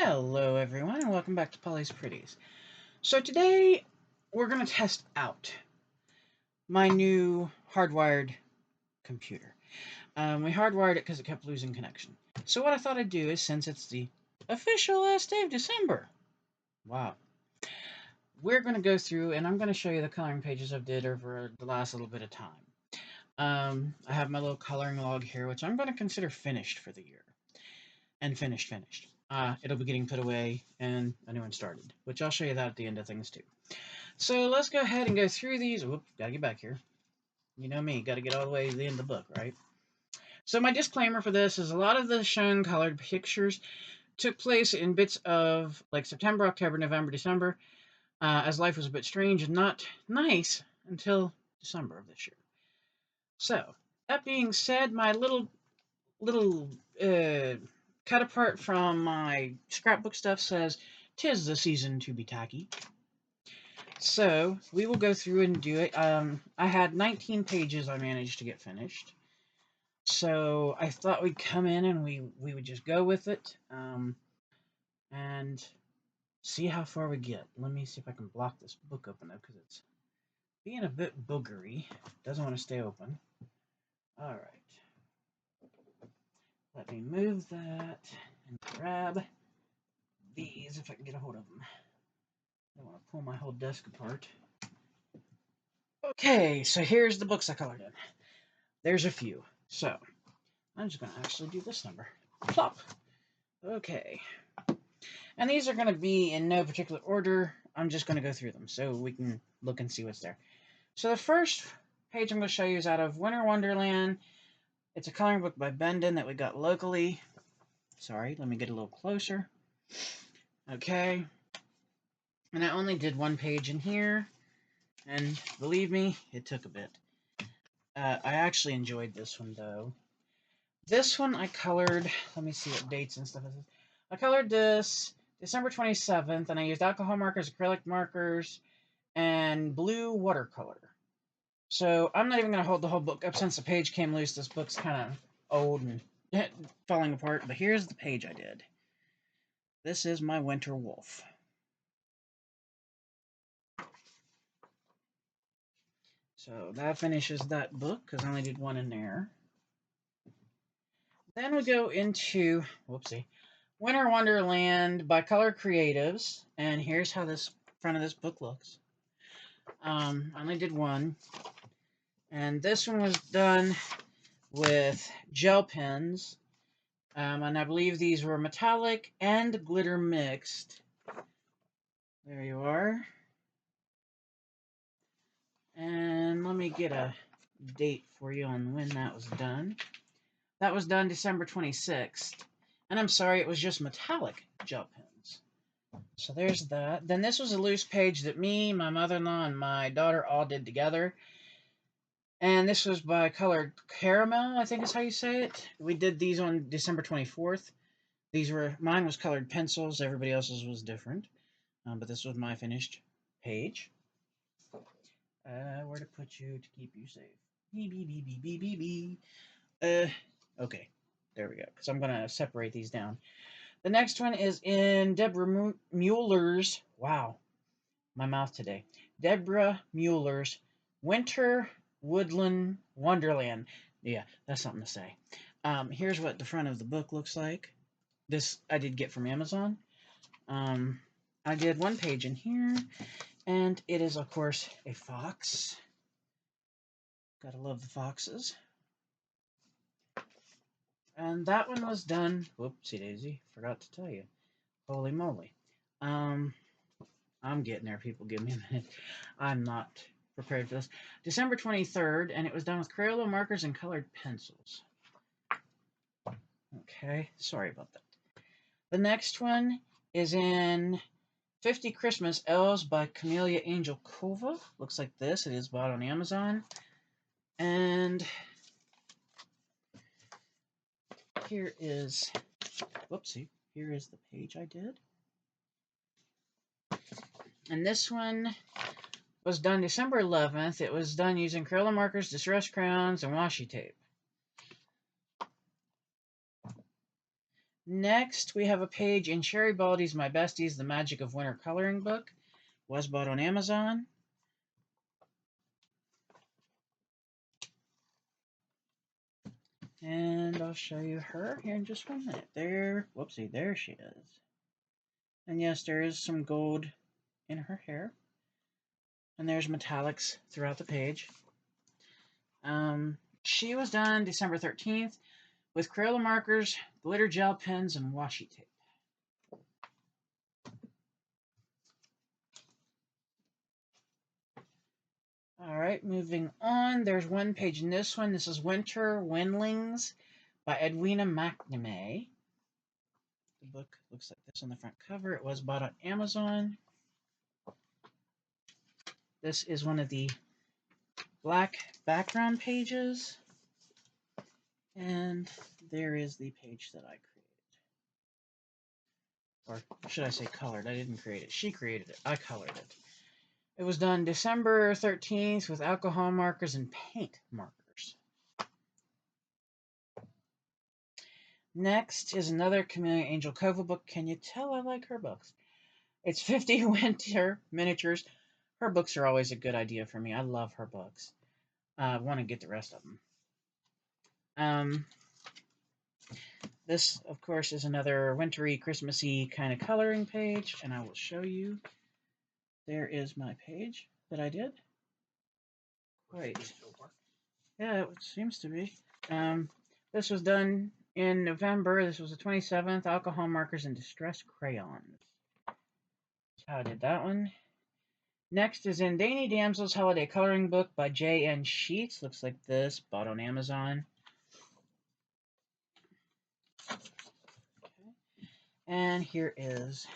Hello everyone and welcome back to Polly's Pretties. So today we're going to test out my new hardwired computer. We hardwired it because it kept losing connection. So what I thought I'd do is, since it's the official last day of December, wow, we're going to go through and I'm going to show you the coloring pages I've did over the last little bit of time. I have my little coloring log here, which I'm going to consider finished for the year. And finished. It'll be getting put away and a new one started, which I'll show you that at the end of things too. So let's go ahead and go through these. Whoop, gotta get back here. You know me, gotta get all the way to the end of the book, right? So my disclaimer for this is a lot of the shown colored pictures took place in bits of like September, October, November, December, as life was a bit strange and not nice until December of this year. So, that being said, my little cut apart from my scrapbook stuff says, "'Tis the season to be tacky." So we will go through and do it. I had 19 pages I managed to get finished. So I thought we'd come in and we would just go with it and see how far we get. Let me see if I can block this book open though, because it's being a bit boogery. Doesn't want to stay open. All right. Let me move that and grab these if I can get a hold of them. I don't want to pull my whole desk apart. Okay, so here's the books I colored in. There's a few. So, I'm just going to actually do this number. Plop. Okay. And these are going to be in no particular order. I'm just going to go through them so we can look and see what's there. So the first page I'm going to show you is out of Winter Wonderland. It's a coloring book by Bendon that we got locally. Sorry, let me get a little closer. Okay. And I only did one page in here. And believe me, it took a bit. I actually enjoyed this one, though. This one I colored, let me see what dates and stuff is. I colored this December 27th, and I used alcohol markers, acrylic markers, and blue watercolor. So I'm not even going to hold the whole book up since the page came loose. This book's kind of old and falling apart, but here's the page I did. This is my Winter Wolf. So that finishes that book, because I only did one in there. Then we go into, whoopsie, Winter Wonderland by Color Creatives, and here's how this front of this book looks. I only did one, and this one was done with gel pens, and I believe these were metallic and glitter mixed. There you are. And let me get a date for you on when that was done. That was done December 26th. And I'm sorry, it was just metallic gel pens. So there's that. Then this was a loose page that me, my mother-in-law, and my daughter all did together. And this was by Colored Caramel, I think is how you say it. We did these on December 24th. Mine was colored pencils. Everybody else's was different. But this was my finished page. Where to put you to keep you safe? Okay. There we go. Because I'm going to separate these down. The next one is in Deborah Mueller's. Wow. My mouth today. Deborah Mueller's Winter Woodland Wonderland. Yeah, that's something to say. Here's what the front of the book looks like. This I did get from Amazon. I did one page in here, and it is, of course, a fox. Gotta love the foxes. And that one was done. Whoopsie daisy, forgot to tell you. Holy moly. I'm getting there, people. Give me a minute. I'm not prepared for this. December 23rd, and it was done with Crayola markers and colored pencils. Okay, sorry about that. The next one is in 50 Christmas Elves by Camelia Angel Kova. Looks like this. It is bought on Amazon. And here is, whoopsie, here is the page I did. And this one was done December 11th. It was done using Crayola markers, distress crayons, and washi tape. Next, we have a page in Sherry Baldy's My Besties, The Magic of Winter coloring book. Was bought on Amazon. And I'll show you her here in just 1 minute. There, whoopsie, there she is. And yes, there is some gold in her hair. And there's metallics throughout the page. She was done December 13th with Crayola markers, glitter gel pens, and washi tape. All right, moving on. There's one page in this one. This is Winter Windlings by Edwina McNamee. The book looks like this on the front cover. It was bought on Amazon. This is one of the black background pages. And there is the page that I created. Or should I say colored? I didn't create it. She created it. I colored it. It was done December 13th with alcohol markers and paint markers. Next is another Camellia Angel Kova book. Can you tell I like her books? It's 50 Winter Miniatures. Her books are always a good idea for me. I love her books. I want to get the rest of them. This, of course, is another wintry, Christmassy kind of coloring page, and I will show you. There is my page that I did. Great. Yeah, it seems to be. This was done in November. This was the 27th. Alcohol markers and distress crayons. That's how I did that one. Next is in Dainty Damsel's Holiday Coloring Book by J.N. Sheets. Looks like this. Bought on Amazon. Okay. And here is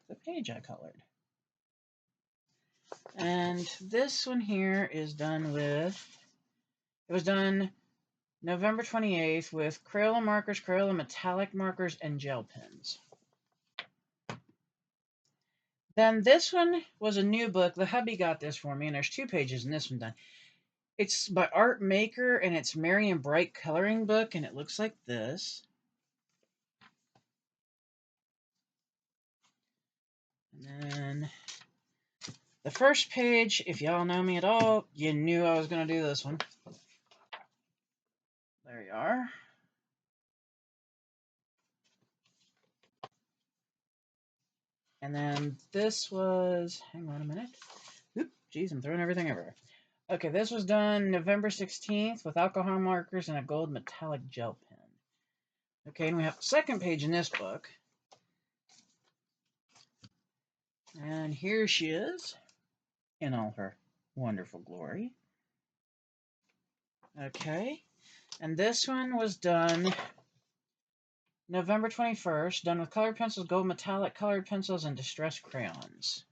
the page I colored. And this one here is done with, it was done November 28th with Crayola markers, Crayola metallic markers, and gel pens. Then this one was a new book. The hubby got this for me, and there's 2 pages in this one done. It's by Art Maker, and it's Merry and Bright coloring book, and it looks like this. And then the first page, if y'all know me at all, you knew I was going to do this one. There you are. And then this was, hang on a minute. Oop, geez, I'm throwing everything everywhere. Okay, this was done November 16th with alcohol markers and a gold metallic gel pen. Okay, and we have the second page in this book. And here she is in all her wonderful glory. Okay, and this one was done November 21st, done with colored pencils, gold metallic colored pencils, and distress crayons.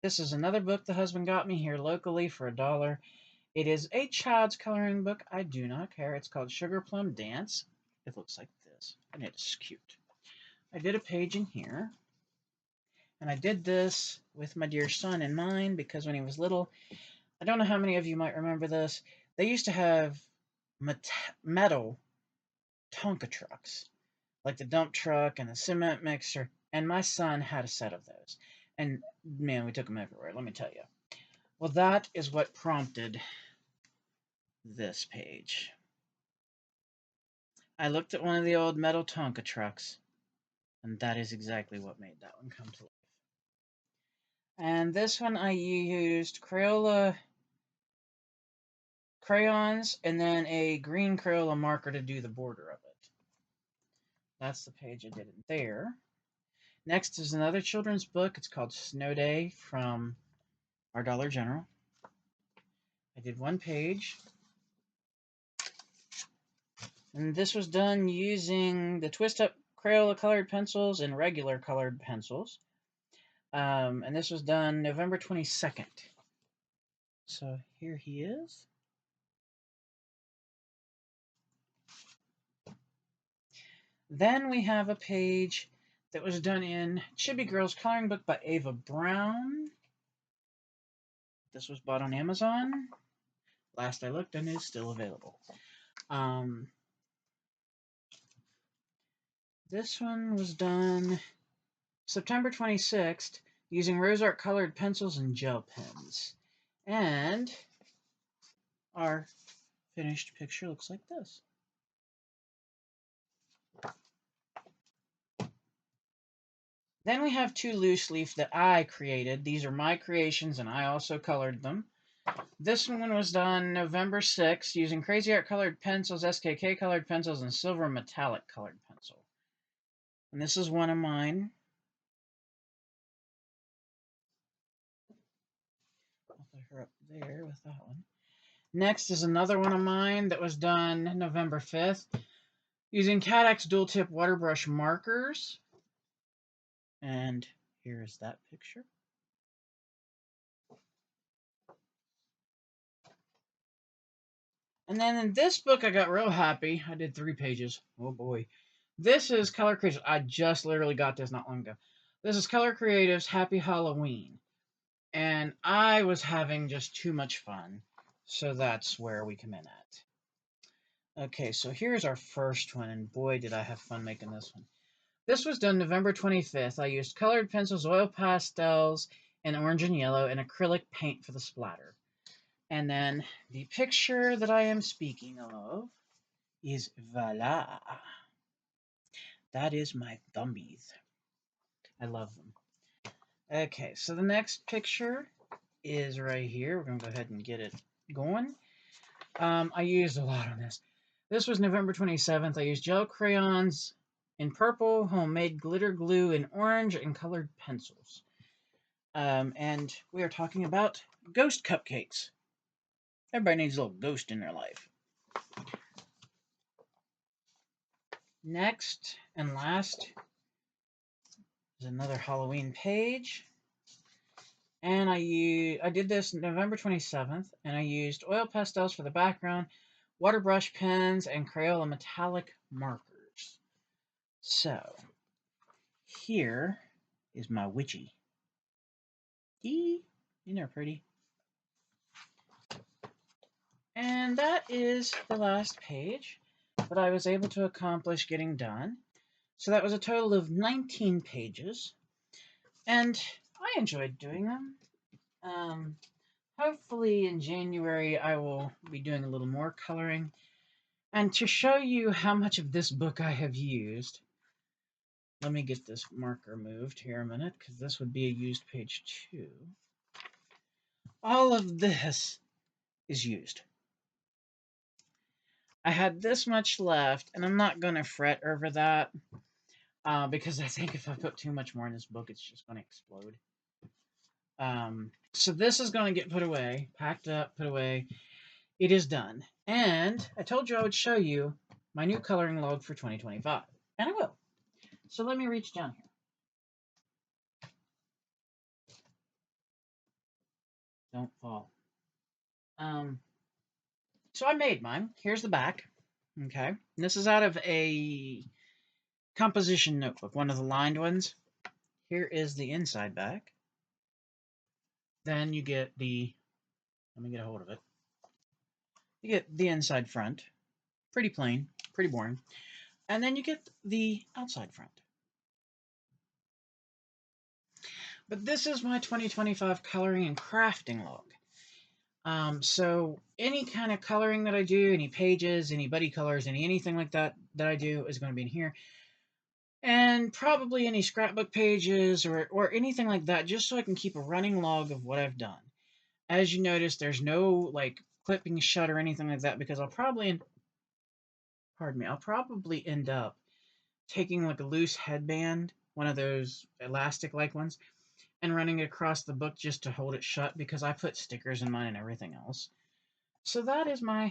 This is another book the husband got me here locally for $1. It is a child's coloring book. I do not care. It's called Sugar Plum Dance. It looks like this, and it's cute. I did a page in here, and I did this with my dear son in mind because when he was little, I don't know how many of you might remember this, they used to have metal Tonka trucks, like the dump truck and the cement mixer, and my son had a set of those. And man, we took them everywhere, let me tell you. Well, that is what prompted this page. I looked at one of the old metal Tonka trucks, and that is exactly what made that one come to life. And this one I used Crayola crayons and then a green Crayola marker to do the border of it. That's the page I did it there. Next is another children's book. It's called Snow Day from our Dollar General. I did 1 page. And this was done using the Twist Up Crayola colored pencils and regular colored pencils. And this was done November 22nd. So here he is. Then we have a page that was done in Chibi Girls Coloring Book by Ava Brown. This was bought on Amazon. Last I looked, and is still available. This one was done September 26th using RoseArt colored pencils and gel pens. And our finished picture looks like this. Then we have two loose leaf that I created. These are my creations and I also colored them. This one was done November 6th using Crazy Art colored pencils, SKK colored pencils, and silver metallic colored pencil. And this is one of mine. I'll put her up there with that one. Next is another one of mine that was done November 5th using Cadex dual tip water brush markers. And here's that picture. And then in this book, I got real happy. I did 3 pages. Oh boy. This is Color Creatives. I just literally got this not long ago. This is Color Creatives Happy Halloween. And I was having just too much fun. So that's where we come in at. Okay, so here's our first one. And boy, did I have fun making this one. This was done November 25th. I used colored pencils, oil pastels, and orange and yellow, and acrylic paint for the splatter. And then the picture that I am speaking of is voila. That is my thumbies. I love them. Okay, so the next picture is right here. We're going to go ahead and get it going. I used a lot on this. This was November 27th. I used gel crayons in purple, homemade glitter glue in orange, and colored pencils. And we are talking about ghost cupcakes. Everybody needs a little ghost in their life. Next and last is another Halloween page. And I did this November 27th, and I used oil pastels for the background, water brush pens, and Crayola metallic markers. So, here is my witchy. Isn't that pretty? And that is the last page that I was able to accomplish getting done. So that was a total of 19 pages. And I enjoyed doing them. Hopefully in January I will be doing a little more coloring. And to show you how much of this book I have used, let me get this marker moved here a minute, because this would be a used page too. All of this is used. I had this much left, and I'm not going to fret over that, because I think if I put too much more in this book, it's just going to explode. So this is going to get put away, packed up, put away. It is done. And I told you I would show you my new coloring log for 2025. And I will. So let me reach down here. Don't fall. So I made mine. Here's the back. Okay. And this is out of a composition notebook, one of the lined ones. Here is the inside back. Then you get the, let me get a hold of it. You get the inside front. Pretty plain, pretty boring. And then you get the outside front. But this is my 2025 coloring and crafting log. So any kind of coloring that I do, any pages, any buddy colors, anything like that I do is going to be in here. And probably any scrapbook pages or anything like that, just so I can keep a running log of what I've done. As you notice, there's no like clipping shut or anything like that, because I'll probably end up taking like a loose headband, one of those elastic like ones, and running it across the book just to hold it shut, because I put stickers in mine and everything else. So that is my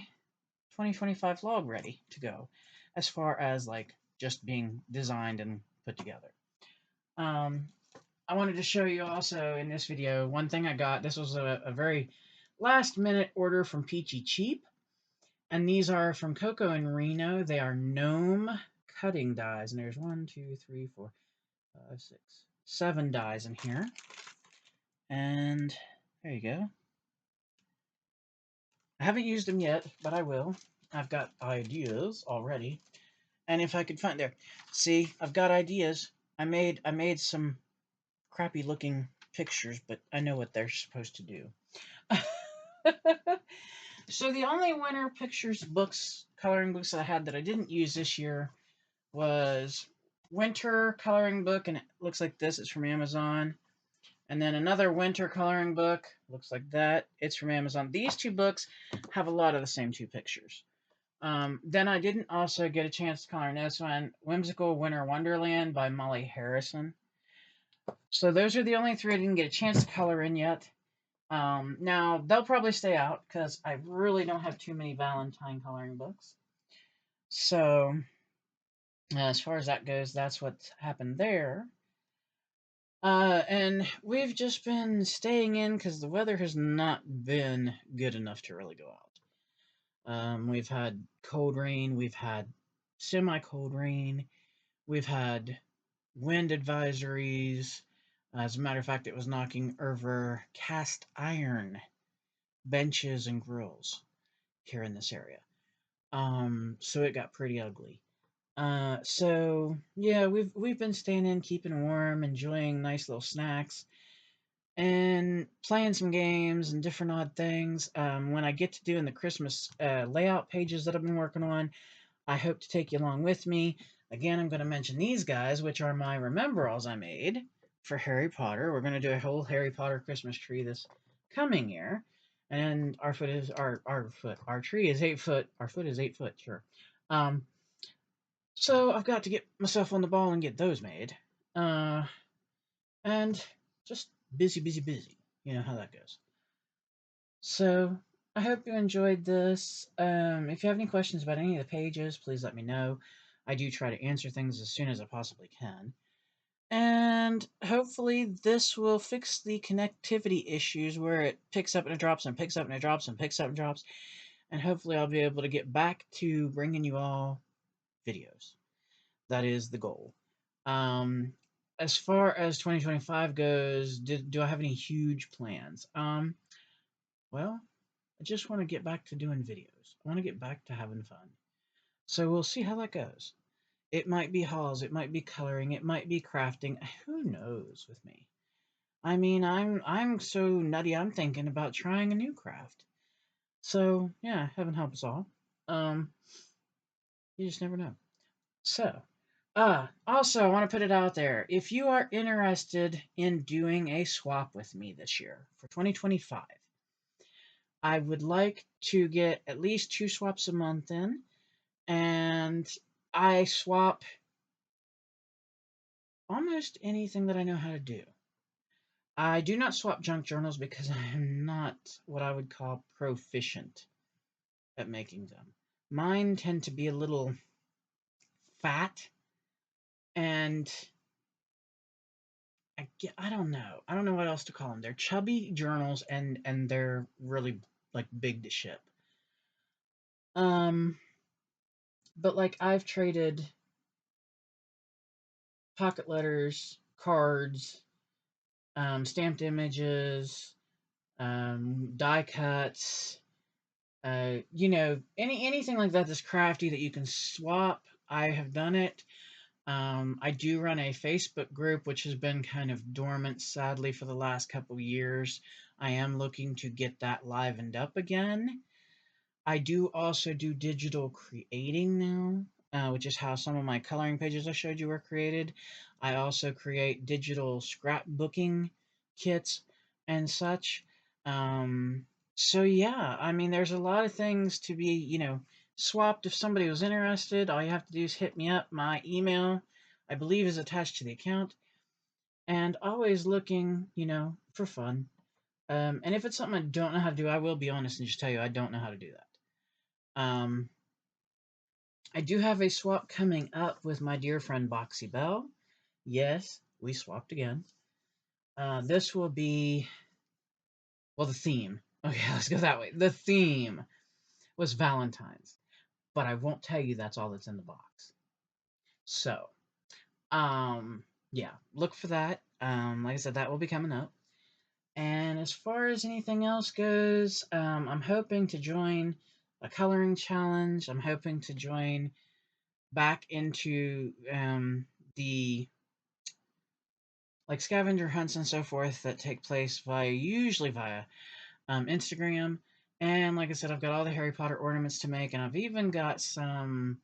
2025 log ready to go, as far as like just being designed and put together. I wanted to show you also in this video one thing I got. This was a very last minute order from Peachy Cheap, and these are from Coco and Reno. They are gnome cutting dies, and there's 1, 2, 3, 4, 5, 6, 7 dies in here. And there you go. I haven't used them yet, but I will. I've got ideas already. And if I could find there, see, I've got ideas. I made some crappy looking pictures, but I know what they're supposed to do. So the only winter pictures books, coloring books that I had that I didn't use this year was winter coloring book, and it looks like this. It's from Amazon. And then another winter coloring book, looks like that. It's from Amazon. These two books have a lot of the same two pictures. Then I didn't also get a chance to color in this one, Whimsical Winter Wonderland by Molly Harrison. So those are the only three I didn't get a chance to color in yet. Now they'll probably stay out because I really don't have too many Valentine coloring books. So as far as that goes, that's what's happened there. And we've just been staying in because the weather has not been good enough to really go out. We've had cold rain, we've had semi-cold rain, we've had wind advisories. As a matter of fact, it was knocking over cast iron benches and grills here in this area. So it got pretty ugly. So yeah, we've been staying in, keeping warm, enjoying nice little snacks, and playing some games and different odd things. When I get to doing the Christmas layout pages that I've been working on, I hope to take you along with me. Again, I'm going to mention these guys, which are my remember-alls I made for Harry Potter. We're going to do a whole Harry Potter Christmas tree this coming year. And our tree is 8 foot. Our foot is 8 foot, sure. Um, so I've got to get myself on the ball and get those made. Uh, and just busy, busy, busy. You know how that goes. So I hope you enjoyed this. If you have any questions about any of the pages, please let me know. I do try to answer things as soon as I possibly can. And hopefully this will fix the connectivity issues where it picks up and it drops and picks up and it drops and picks up and drops. And hopefully I'll be able to get back to bringing you all videos. That is the goal. Um, as far as 2025 goes, do I have any huge plans? Well, I just want to get back to doing videos. I want to get back to having fun. So we'll see how that goes. It might be hauls, it might be coloring, it might be crafting. Who knows with me? I mean, I'm so nutty. I'm thinking about trying a new craft. So yeah, heaven help us all. Um, you just never know. So, also, I want to put it out there. If you are interested in doing a swap with me this year for 2025, I would like to get at least 2 swaps a month in, and I swap almost anything that I know how to do. I do not swap junk journals because I am not what I would call proficient at making them. Mine tend to be a little fat, and I don't know. I don't know what else to call them. They're chubby journals, and they're really like big to ship. Um, but like I've traded pocket letters, cards, stamped images, die cuts, anything like that that's crafty that you can swap. I have done it. I do run a Facebook group, which has been kind of dormant, sadly, for the last couple of years. I am looking to get that livened up again. I do also do digital creating now, which is how some of my coloring pages I showed you were created. I also create digital scrapbooking kits and such. Um, so yeah, I mean, there's a lot of things to be, swapped if somebody was interested. All you have to do is hit me up. My email, I believe, is attached to the account. And always looking, for fun. And if it's something I don't know how to do, I will be honest and just tell you I don't know how to do that. Um, I do have a swap coming up with my dear friend Boxy Bell. Yes, we swapped again. This will be, well, the theme. Okay, let's go that way. The theme was Valentine's, but I won't tell you that's all that's in the box. So, yeah, look for that. Like I said, that will be coming up. And as far as anything else goes, I'm hoping to join a coloring challenge. I'm hoping to join back into the like scavenger hunts and so forth that take place usually via Instagram. And like I said, I've got all the Harry Potter ornaments to make, and I've even got some.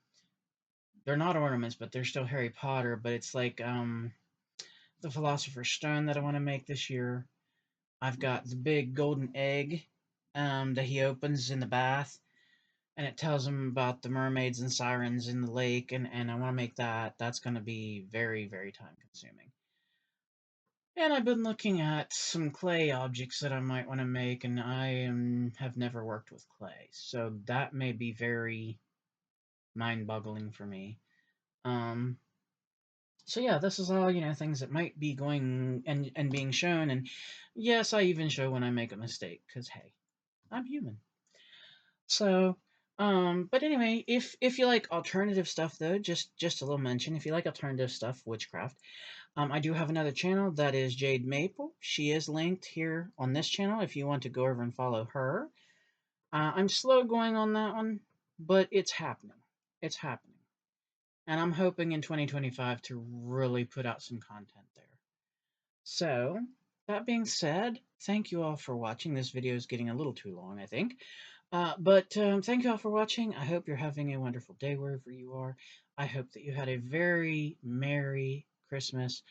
They're not ornaments, but they're still Harry Potter. But it's like the Philosopher's Stone that I want to make this year. I've got the big golden egg that he opens in the bath, and it tells him about the mermaids and sirens in the lake, and I want to make that. That's going to be very, very time consuming. And I've been looking at some clay objects that I might want to make, and have never worked with clay, so that may be very mind-boggling for me. Um, so yeah, this is all things that might be going and being shown, and yes, I even show when I make a mistake, because hey, I'm human. So, but anyway, if you like alternative stuff though, just a little mention. If you like alternative stuff, witchcraft, I do have another channel that is Jade Maple. She is linked here on this channel if you want to go over and follow her. I'm slow going on that one, but it's happening. It's happening. And I'm hoping in 2025 to really put out some content there. So, that being said, thank you all for watching. This video is getting a little too long, I think. But thank you all for watching. I hope you're having a wonderful day wherever you are. I hope that you had a very Merry Christmas,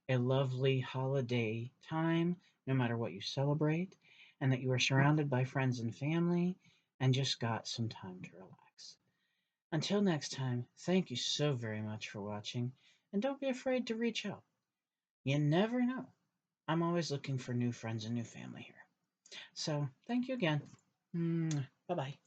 a lovely holiday time, no matter what you celebrate, and that you are surrounded by friends and family and just got some time to relax. Until next time, thank you so very much for watching, and don't be afraid to reach out. You never know. I'm always looking for new friends and new family here. So, thank you again. Bye bye.